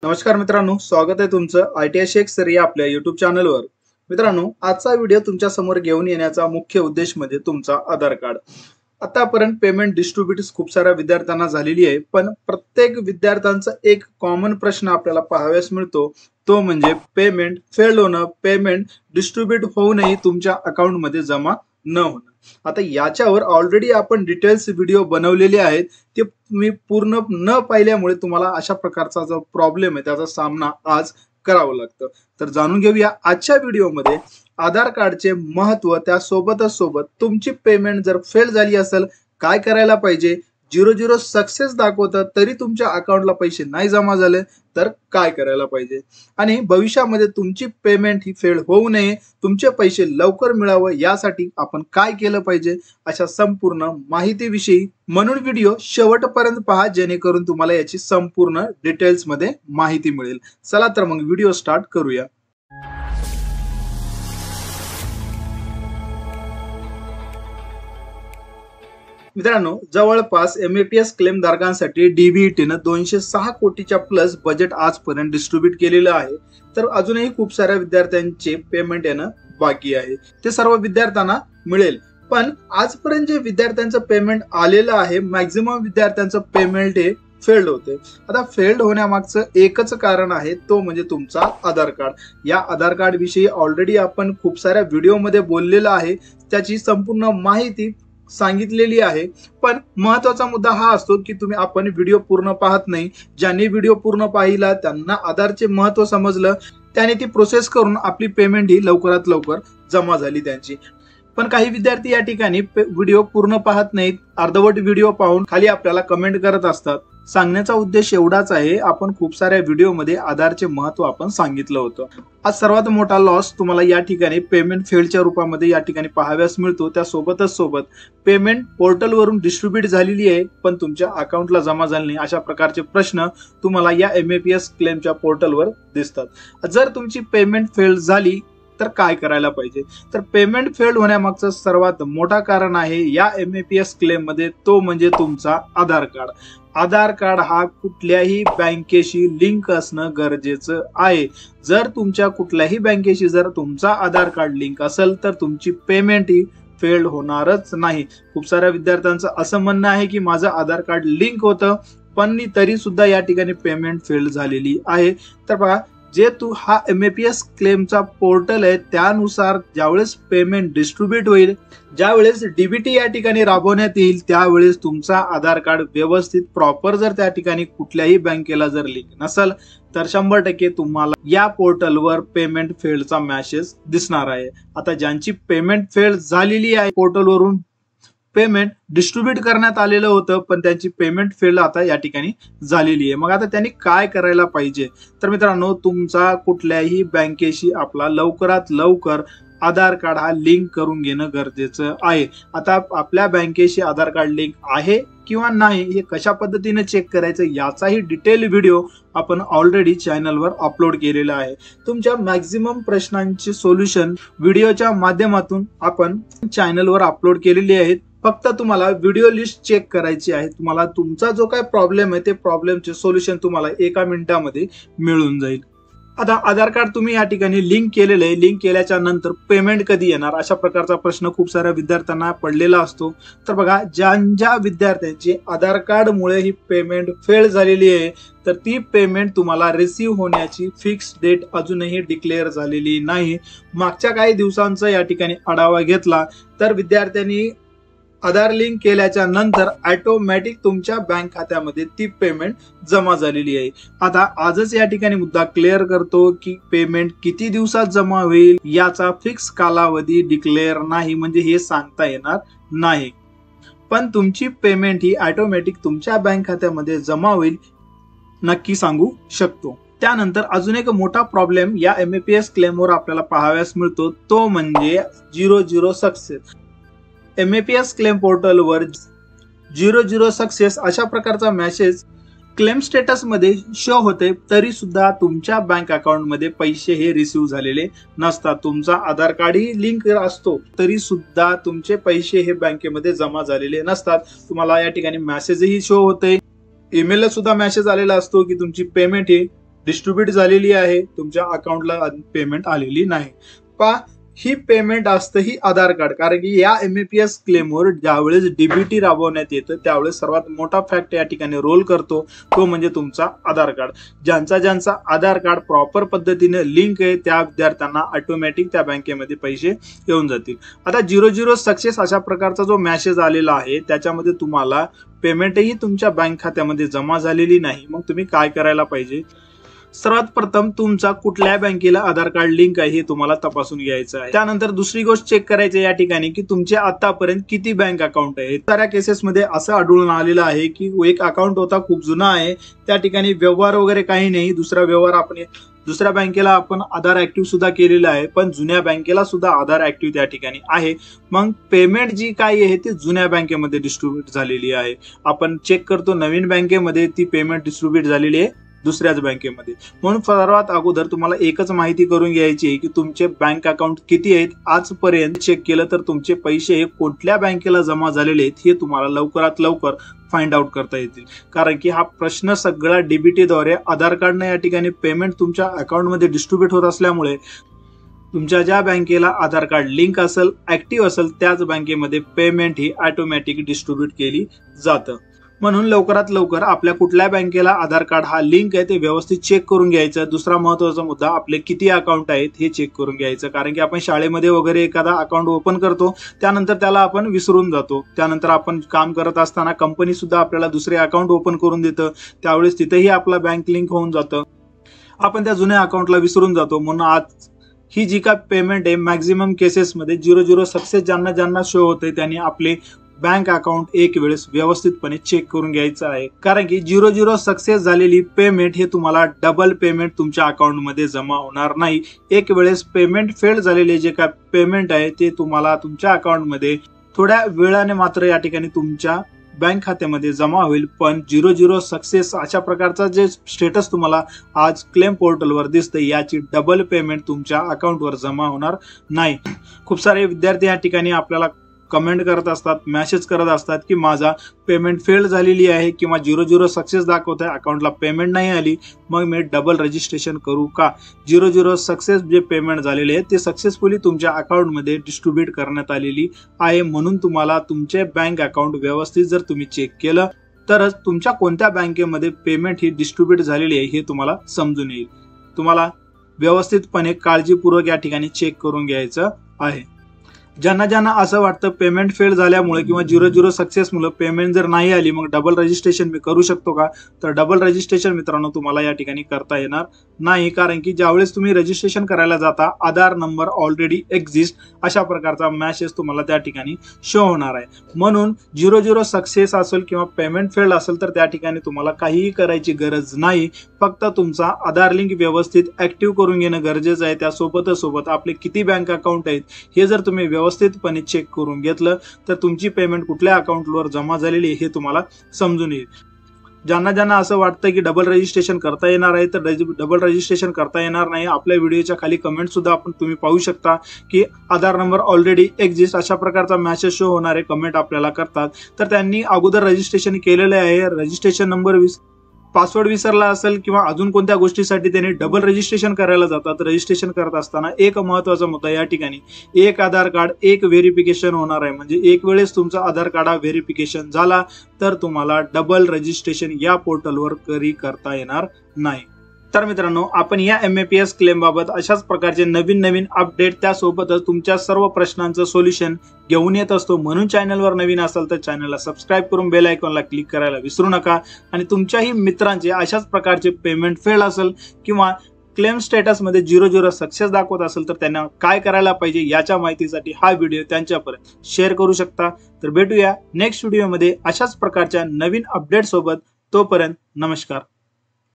नमस्कार मित्रांनो, स्वागत आहे तुमचं ITI शेख सर या आपल्या YouTube चॅनलवर। मित्रांनो, आजचा व्हिडिओ तुमच्या समोर घेऊन येण्याचा मुख्य उद्देश म्हणजे तुमचा आधार कार्ड। आतापर्यंत पेमेंट डिस्ट्रीब्यूट खूप साऱ्या विद्यार्थ्यांना झालेली आहे, पण प्रत्येक विद्यार्थ्यांचा एक कॉमन प्रश्न आपल्याला पाहाव्यास मिळतो, तो म्हणजे पेमेंट फेल होणं, पेमेंट डिस्ट्रीब्यूट होऊनही तुमच्या अकाउंटमध्ये जमा न होणं। आता याच्यावर ऑलरेडी आपण डिटेल्स व्हिडिओ बनवलेले आहेत, ते मी पूर्ण न पाहिल्यामुळे तुम्हाला अशा प्रकारचा जो प्रॉब्लेम आहे त्याचा सामना आज करावा लागतं। तर जाणून घेऊया आजच्या व्हिडिओमध्ये आधार कार्डचे महत्त्व, त्यासोबतच तुमची पेमेंट जर फेल झाली असेल काय करायला पाहिजे, 00 सक्सेस दाखवतं तरी तुमच्या अकाउंटला पैसे नाही जमा झाले तर काय करायला पाहिजे, आणि भविष्यामध्ये तुमची पेमेंट ही फेल होऊ नये, तुमचे पैसे लवकर मिळावं यासाठी आपण काय केलं पाहिजे, अशा संपूर्ण माहितीविषयी म्हणून व्हिडिओ शेवटपर्यंत पहा, जेणेकरून तुम्हाला याची संपूर्ण डिटेल्स मध्ये माहिती मिळेल। चला तर मग व्हिडिओ स्टार्ट करूया। मित्रांनो, जवळपास MAPS क्लेम धारकांसाठी DBT ने 206 कोटीच्या प्लस बजेट आजपर्यंत डिस्ट्रीब्यूट केलेलं आहे। तर अजूनही खूप साऱ्या विद्यार्थ्यांचे पेमेंट येणं बाकी आहे, ते सर्व विद्यार्थ्यांना मिळेल। पण आजपर्यंत जे विद्यार्थ्यांचं पेमेंट आलेलं आहे, मॅक्झिमम विद्यार्थ्यांचं पेमेंट हे फेल्ड होते। आता फेल्ड होण्यामागचं एकच कारण आहे, तो म्हणजे तुमचा आधार कार्ड। या आधार कार्ड विषयी ऑलरेडी आपण खूप साऱ्या व्हिडिओमध्ये बोललेलं आहे, त्याची संपूर्ण माहिती सांगितलेली आहे। पण महत्त्वाचा मुद्दा हा असतो की आपण व्हिडिओ पूर्ण पाहत नाही। ज्यांनी व्हिडिओ पूर्ण पाहिला त्यांना आधारचे महत्त्व समजलं, त्याने ती प्रोसेस करून आपली पेमेंट ही लवकरात लवकर जमा झाली त्यांची। पण काही विद्यार्थी या ठिकाणी व्हिडिओ पूर्ण पाहत नाहीत, अर्धवट व्हिडिओ पाहून खाली आपल्याला कमेंट करत असतात। सांगण्याचा उद्देश एवढाच आहे, आपण खूप साऱ्या व्हिडिओमध्ये आधारचे महत्त्व आपण सांगितलं होतं। आज सर्वात मोठा लॉस तुम्हाला या ठिकाणी पेमेंट फेलच्या रूपामध्ये या ठिकाणी पाहाव्यास मिळतो। त्यासोबतच पेमेंट पोर्टलवरून डिस्ट्रीब्यूट झालेली आहे पण तुमच्या अकाउंटला जमा झाली नाही, अशा प्रकारचे प्रश्न तुम्हाला या MAPS क्लेमच्या पोर्टलवर दिसतात। जर तुमची पेमेंट फेल झाली तर काय करायला पाहिजे, तर पेमेंट फेल होण्यामागचं सर्वात मोठा कारण आहे या MAPS क्लेम मध्ये, तो म्हणजे तुमचा आधार कार्ड। आधार कार्ड हा कुठल्याही बँकेशी लिंक असणं गरजेचं आहे। जर तुमच्या कुठल्याही बँकेशी जर तुमचा आधार कार्ड लिंक असेल तर तुमची पेमेंट ही फेल होणारच नाही। खूप साऱ्या विद्यार्थ्यांचं असं म्हणणं आहे की माझं आधार कार्ड लिंक होतं पण तरी सुद्धा या ठिकाणी पेमेंट फेल झालेली आहे। तर बघा, जे हा MAPS क्लेमचा पोर्टल आहे त्यानुसार ज्यावेळेस पेमेंट डिस्ट्रीब्यूट होईल, ज्यावेळेस DBT या ठिकाणी राबवण्यात येईल, त्यावेळेस तुमचा आधार कार्ड व्यवस्थित प्रॉपर जर त्या ठिकाणी कुठल्याही बँकेला जर लिंक नसेल तर 100% तुम्हाला या पोर्टलवर पेमेंट फेलचा मेसेज दिसणार आहे। आता ज्यांची पेमेंट फेल झालेली आहे, पोर्टलवरून पेमेंट डिस्ट्रीब्यूट करण्यात आलेलं होतं पण त्यांची पेमेंट फेल आता या ठिकाणी झालेली आहे, मग आता त्यांनी काय करायला पाहिजे, तर मित्रांनो, तुमचा कुठल्याही बँकेशी आपला लवकरात लवकर आधार कार्ड हा लिंक करून घेणं गरजेचं आहे। आता आपल्या बँकेशी आधार कार्ड लिंक आहे किंवा नाही हे कशा पद्धतीने चेक करायचं याचाही डिटेल व्हिडिओ आपण ऑलरेडी चॅनलवर अपलोड केलेला आहे। तुमच्या मॅक्झिमम प्रश्नांची सोल्युशन व्हिडिओच्या माध्यमातून आपण चॅनलवर अपलोड केलेली आहेत। फक्त तुम्हाला व्हिडिओ लिस्ट चेक करायची आहे, तुम्हाला तुमचा जो काय प्रॉब्लेम आहे ते प्रॉब्लेमचे सोल्युशन तुम्हाला 1 मिनिटामध्ये मिळून जाईल। आता आधार कार्ड तुम्ही या ठिकाणी लिंक केलेलं आहे, लिंक केल्याच्या नंतर पेमेंट कधी येणार, अशा प्रकारचा प्रश्न खूप साऱ्या विद्यार्थ्यांना पडलेला असतो। तर बघा, ज्या विद्यार्थ्यांची आधार कार्ड मुळे ही पेमेंट फेल झालेली आहे तर ती पेमेंट तुम्हाला रिसीव्ह होण्याची फिक्स डेट अजूनही डिक्लेअर झालेली नाही। मागच्या काही दिवसांचा या ठिकाणी आढावा घेतला तर विद्यार्थ्यांनी आधार लिंक केल्याच्या नंतर ऑटोमॅटिक तुमच्या बँक खात्यामध्ये ती पेमेंट जमा झालेली आहे। आता आजच या ठिकाणी मुद्दा क्लिअर करतो की पेमेंट किती दिवसात जमा होईल याचा फिक्स कालावधी डिक्लेअर नाही, म्हणजे हे सांगता येणार नाही, पण तुमची पेमेंट ही ऑटोमॅटिक तुमच्या बँक खात्यामध्ये जमा होईल नक्की सांगू शकतो। त्यानंतर अजून एक मोठा प्रॉब्लेम या MAPS क्लेमवर आपल्याला पाहाव्यास मिळतो, तो म्हणजे 00 सक्सेस। MAPS क्लेम पोर्टलवर 00 सक्सेस अशा प्रकारचा मेसेज क्लेम स्टेटस मध्ये शो होते, तरी सुद्धा तुमच्या बँक अकाउंट मध्ये पैसे हे रिसीव्ह झालेले नसतात। तुमचा आधार कार्ड ही लिंक असतो तरी सुद्धा तुमचे पैसे हे बँकेमध्ये जमा झालेले नसतात। तुम्हाला या ठिकाणी मेसेजही शो होते, ईमेलला सुद्धा मेसेज आलेला असतो की तुमची पेमेंट ही डिस्ट्रीब्यूट झालेली आहे, तुमच्या अकाउंटला पेमेंट आलेली नाही. ही पेमेंट असतं ही आधार कार्ड. कारण की या एमएपीएस क्लेमवर ज्यावेळेस डीबीटी राबवण्यात येतं त्यावेळेस सर्वात मोठा फॅक्ट या ठिकाणी रोल करतो, तो म्हणजे तुमचा आधार कार्ड. ज्यांचा आधार कार्ड प्रॉपर पद्धतीने लिंक आहे त्या विद्यार्थ्यांना ऑटोमॅटिक त्या बँकेमध्ये पैसे येऊन जातील. आता 00 सक्सेस अशा प्रकारचा जो मेसेज आलेला आहे त्याच्यामध्ये तुम्हाला पेमेंटही तुमच्या बँक खात्यामध्ये जमा झालेली नाही. मग तुम्ही काय करायला पाहिजे? सर्वात प्रथम तुमचा कुठल्या बँकेला आधार कार्ड लिंक आहे हे तुम्हाला तपासून घ्यायचं आहे. त्यानंतर दुसरी गोष्ट चेक करायची या ठिकाणी की तुमचे आतापर्यंत किती बँक अकाउंट आहेत. साऱ्या केसेसमध्ये असं आढळून आलेलं आहे की एक अकाउंट होता खूप जुना आहे, त्या ठिकाणी व्यवहार वगैरे काही नाही, दुसऱ्या बँकेला आपण आधार ऍक्टिव्ह सुद्धा केलेलं आहे, पण जुन्या बँकेला सुद्धा आधार ऍक्टिव्ह त्या ठिकाणी आहे. मग पेमेंट जी काही आहे ती जुन्या बँकेमध्ये डिस्ट्रीब्यूट झालेली आहे. आपण चेक करतो नवीन बँकेमध्ये ती पेमेंट डिस्ट्रीब्यूट झालेली आहे दुसऱ्याच बँकेमध्ये. म्हणून सर्वात अगोदर तुम्हाला एकच माहिती करून घ्यायची आहे की तुमचे बँक अकाउंट किती आहेत. आजपर्यंत चेक केलं तर तुमचे पैसे हे कुठल्या बँकेला जमा झालेले आहेत हे तुम्हाला लवकरात लवकर फाइंड आउट करता येतील. कारण की हा प्रश्न सगळा डीबीटीद्वारे आधार कार्डने या ठिकाणी पेमेंट तुमच्या अकाउंटमध्ये डिस्ट्रीब्यूट होत असल्यामुळे तुमच्या ज्या बँकेला आधार कार्ड लिंक असेल, ऍक्टिव्ह असेल, त्याच बँकेमध्ये पेमेंट ही ऑटोमॅटिक डिस्ट्रीब्यूट केली जातं. म्हणून लवकरात लवकर आपल्या कुठल्या बँकेला आधार कार्ड हा लिंक आहे ते व्यवस्थित चेक करून घ्यायचं. दुसरा महत्वाचा मुद्दा, आपले किती अकाउंट आहेत हे चेक करून घ्यायचं. कारण की आपण शाळेमध्ये वगैरे एखादा अकाउंट ओपन करतो, त्यानंतर त्याला आपण विसरून जातो. त्यानंतर आपण काम करत असताना कंपनी सुद्धा आपल्याला दुसरे अकाउंट ओपन करून देतं, त्यावेळेस तिथेही आपला बँक लिंक होऊन जातं, आपण त्या जुन्या अकाउंटला विसरून जातो. म्हणून आज ही जी काय पेमेंट आहे मॅक्झिमम केसेसमध्ये 00 सक्सेस ज्यांना शो होते त्यांनी आपले बँक अकाउंट एक वेळेस व्यवस्थितपणे चेक करून घ्यायचं आहे. कारण की 00 सक्सेस झालेली पेमेंट हे तुम्हाला डबल पेमेंट तुमच्या अकाउंटमध्ये जमा होणार नाही. एक वेळेस पेमेंट फेल झालेले जे काय पेमेंट आहे ते तुम्हाला तुमच्या अकाउंटमध्ये थोड्या वेळाने मात्र या ठिकाणी तुमच्या बँक खात्यामध्ये जमा होईल. पण 00 सक्सेस अशा प्रकारचा जे स्टेटस तुम्हाला आज क्लेम पोर्टलवर दिसतं याची डबल पेमेंट तुमच्या अकाउंटवर जमा होणार नाही. खूप सारे विद्यार्थी या ठिकाणी आपल्याला कमेंट करत असतात, मेसेज करत असतात की माझा पेमेंट फेल झालेली आहे किंवा 00 सक्सेस दाखवत आहे, अकाउंटला पेमेंट नाही आली, मग मी डबल रजिस्ट्रेशन करू का? 00 सक्सेस जे पेमेंट झालेले आहे ते सक्सेसफुली तुमच्या अकाउंटमध्ये डिस्ट्रीब्यूट करण्यात आलेली आहे. म्हणून तुम्हाला तुमचे बँक अकाउंट व्यवस्थित जर तुम्ही चेक केलं तरच तुमच्या कोणत्या बँकेमध्ये पेमेंट ही डिस्ट्रीब्यूट झालेली आहे हे तुम्हाला समजून येईल. तुम्हाला व्यवस्थितपणे काळजीपूर्वक या ठिकाणी चेक करून घ्यायचं आहे. ज्यांना असं वाटतं पेमेंट फेल झाल्यामुळे किंवा 00 सक्सेस मुळे पेमेंट जर नाही आली मग डबल रजिस्ट्रेशन मी करू शकतो का? तर डबल रजिस्ट्रेशन मित्रांनो तुम्हाला या ठिकाणी करता येणार नाही. कारण की ज्यावेळेस तुम्ही रजिस्ट्रेशन करायला जाता आधार नंबर ऑलरेडी एक्झिस्ट अशा प्रकारचा मेसेज तुम्हाला त्या ठिकाणी शो होणार आहे. म्हणून 00 सक्सेस असेल किंवा पेमेंट फेल असेल तर त्या ठिकाणी तुम्हाला काहीही करायची गरज नाही. फक्त तुमचा आधार लिंक व्यवस्थित ऍक्टिव्ह करून घेणं गरजेचं आहे. त्यासोबत आपले किती बँक अकाउंट आहेत हे जर तुम्ही व्यवस्थितपणे चेक करून घेतलं तर तुमची पेमेंट कुठल्या अकाउंटवर जमा झालेली हे तुम्हाला समजून येईल. ज्यांना असं वाटतं की डबल रजिस्ट्रेशन करता येणार आहे तर डबल रजिस्ट्रेशन करता येणार नाही. आपल्या व्हिडिओच्या खाली कमेंट सुद्धा तुम्ही पाहू शकता की आधार नंबर ऑलरेडी एक्झिस्ट अशा प्रकारचा मेसेज शो होणारे कमेंट आपल्याला करतात. तर त्यांनी अगोदर रजिस्ट्रेशन केलेले आहे, रजिस्ट्रेशन नंबर पासवर्ड विसरला असेल किंवा अजून कोणत्या गोष्टीसाठी त्यांनी डबल रजिस्ट्रेशन करायला जातात. रजिस्ट्रेशन करत असताना एक महत्वाचा मुद्दा या ठिकाणी, एक आधार कार्ड एक व्हेरिफिकेशन होणार आहे. म्हणजे एक वेळेस तुमचा आधार कार्ड व्हेरिफिकेशन झाला तर तुम्हाला डबल रजिस्ट्रेशन या पोर्टलवर करता येणार नाही. तर मित्रांनो आपण या एमएपीएस क्लेम बाबत अशाच प्रकारचे नवीन अपडेट त्यासोबतच तुमच्या सर्व प्रश्नांचं सोल्युशन घेऊन येत असतो. म्हणून चॅनलवर नवीन असाल तर चॅनलला सबस्क्राईब करून बेल आयकॉनला क्लिक करायला विसरू नका. आणि तुमच्याही मित्रांचे अशाच प्रकारचे पेमेंट फेल असेल किंवा क्लेम स्टेटसमध्ये 00 सक्सेस दाखवत असेल तर त्यांना काय करायला पाहिजे याच्या माहितीसाठी हा व्हिडिओ त्यांच्यापर्यंत शेअर करू शकता. तर भेटूया नेक्स्ट व्हिडिओमध्ये अशाच प्रकारच्या नवीन अपडेट सोबत. तोपर्यंत नमस्कार.